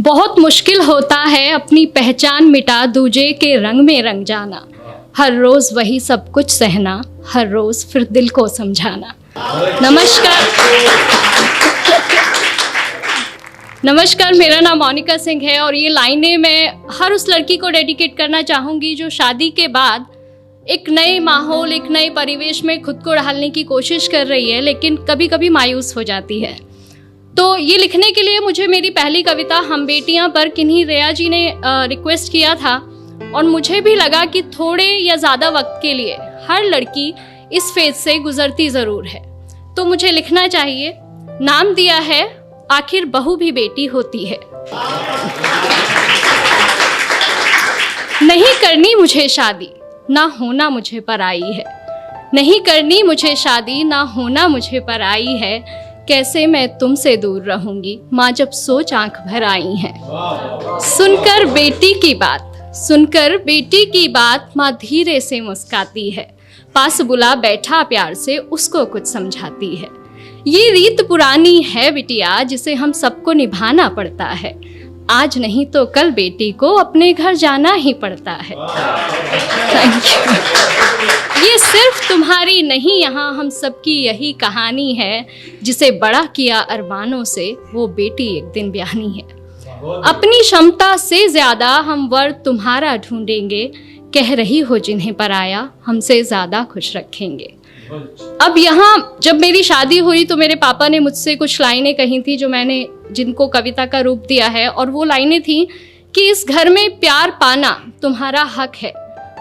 बहुत मुश्किल होता है अपनी पहचान मिटा दूजे के रंग में रंग जाना। हर रोज़ वही सब कुछ सहना, हर रोज़ फिर दिल को समझाना। नमस्कार, मेरा नाम मोनिका सिंह है और ये लाइनें मैं हर उस लड़की को डेडिकेट करना चाहूँगी जो शादी के बाद एक नए माहौल, एक नए परिवेश में खुद को ढालने की कोशिश कर रही है, लेकिन कभी कभी मायूस हो जाती है। तो ये लिखने के लिए मुझे मेरी पहली कविता हम बेटियां पर किन्हीं रेया जी ने रिक्वेस्ट किया था और मुझे भी लगा कि थोड़े या ज़्यादा वक्त के लिए हर लड़की इस फेज से गुजरती ज़रूर है, तो मुझे लिखना चाहिए। नाम दिया है आखिर बहू भी बेटी होती है। नहीं करनी मुझे शादी, ना होना मुझे पराई है। नहीं करनी मुझे शादी, ना होना मुझे पराई है। कैसे मैं तुमसे दूर रहूंगी, माँ जब सोच आंख भर आई है। सुनकर बेटी की बात माँ धीरे से मुस्काती है। पास बुला बैठा प्यार से उसको कुछ समझाती है। ये रीत पुरानी है बिटिया, जिसे हम सबको निभाना पड़ता है। आज नहीं तो कल बेटी को अपने घर जाना ही पड़ता है। Thank you. ये सिर्फ तुम्हारी नहीं, यहाँ हम सबकी यही कहानी है। जिसे बड़ा किया अरमानों से, वो बेटी एक दिन ब्याहनी है। अपनी क्षमता से ज्यादा हम वर तुम्हारा ढूंढेंगे। कह रही हो जिन्हें पराया, हमसे ज्यादा खुश रखेंगे। अब यहाँ जब मेरी शादी हुई तो मेरे पापा ने मुझसे कुछ लाइनें कही थी जिनको कविता का रूप दिया है, और वो लाइनें थी कि इस घर में प्यार पाना तुम्हारा हक है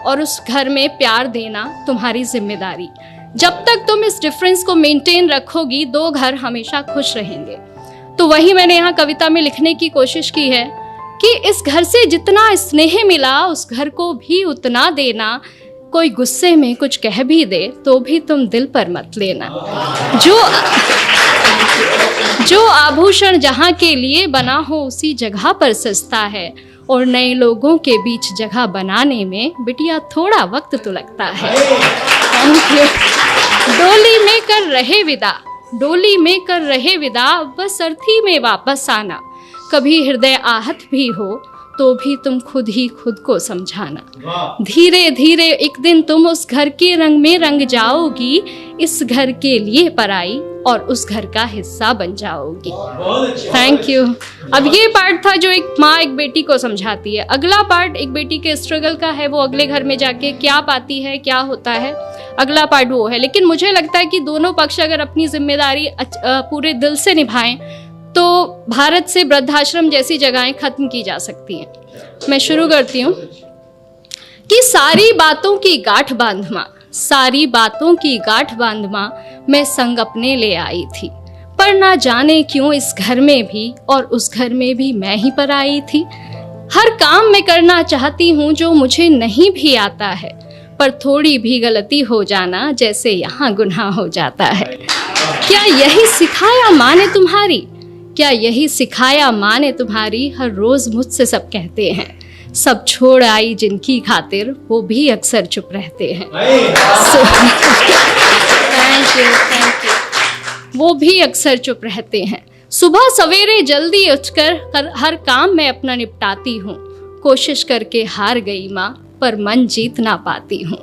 और उस घर में प्यार देना तुम्हारी जिम्मेदारी। जब तक तुम इस डिफरेंस को मेंटेन रखोगी, दो घर हमेशा खुश रहेंगे। तो वही मैंने यहाँ कविता में लिखने की कोशिश की है कि इस घर से जितना स्नेह मिला, उस घर को भी उतना देना। कोई गुस्से में कुछ कह भी दे तो भी तुम दिल पर मत लेना। जो आभूषण जहाँ के लिए बना हो, उसी जगह पर सस्ता है। और नए लोगों के बीच जगह बनाने में बिटिया थोड़ा वक्त तो लगता है। डोली में कर रहे विदा, बस अर्थी में वापस आना। कभी हृदय आहत भी हो तो भी तुम खुद ही खुद को समझाना। धीरे धीरे एक दिन तुम उस घर के रंग में रंग जाओगी। इस घर के लिए पराई और उस घर का हिस्सा बन जाओगी। Thank you. अब ये पार्ट था जो एक माँ एक बेटी को समझाती है। अगला पार्ट एक बेटी के स्ट्रगल का है, वो अगले घर में जाके क्या पाती है, क्या होता है, अगला पार्ट वो है। लेकिन मुझे लगता है कि दोनों पक्ष अगर अपनी जिम्मेदारी पूरे दिल से निभाएं तो भारत से वृद्धाश्रम जैसी जगहें खत्म की जा सकती हैं। मैं शुरू करती हूँ कि सारी बातों की गांठ बांध माँ मैं संग अपने ले आई थी। पर ना जाने क्यों इस घर में भी और उस घर में भी मैं ही पर आई थी। हर काम मैं करना चाहती हूँ जो मुझे नहीं भी आता है, पर थोड़ी भी गलती हो जाना जैसे यहाँ गुनाह हो जाता है। क्या यही सिखाया माँ ने तुम्हारी, हर रोज मुझसे सब कहते हैं। सब छोड़ आई जिनकी खातिर, वो भी अक्सर चुप रहते हैं। Thank you. वो भी अक्सर चुप रहते हैं। सुबह सवेरे जल्दी उठकर हर काम मैं अपना निपटाती हूँ। कोशिश करके हार गई माँ, पर मन जीत ना पाती हूँ।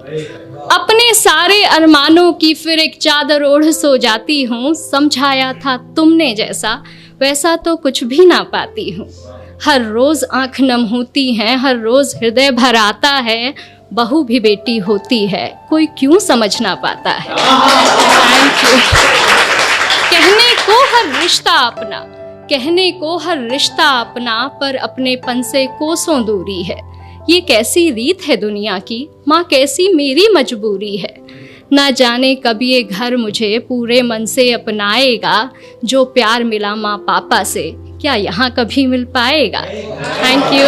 अपने सारे अरमानों की फिर एक चादर ओढ़ सो जाती हूँ। समझाया था तुमने जैसा, वैसा तो कुछ भी ना पाती हूँ। हर रोज आंख नम होती है, हर रोज हृदय भर आता है। बहू भी बेटी होती है, कोई क्यों समझ ना पाता है। Thank you. कहने को हर रिश्ता अपना, पर अपनेपन से कोसों दूरी है। ये कैसी रीत है दुनिया की, माँ कैसी मेरी मजबूरी है। ना जाने कब ये घर मुझे पूरे मन से अपनाएगा। जो प्यार मिला माँ पापा से, क्या यहाँ कभी मिल पाएगा। Thank you.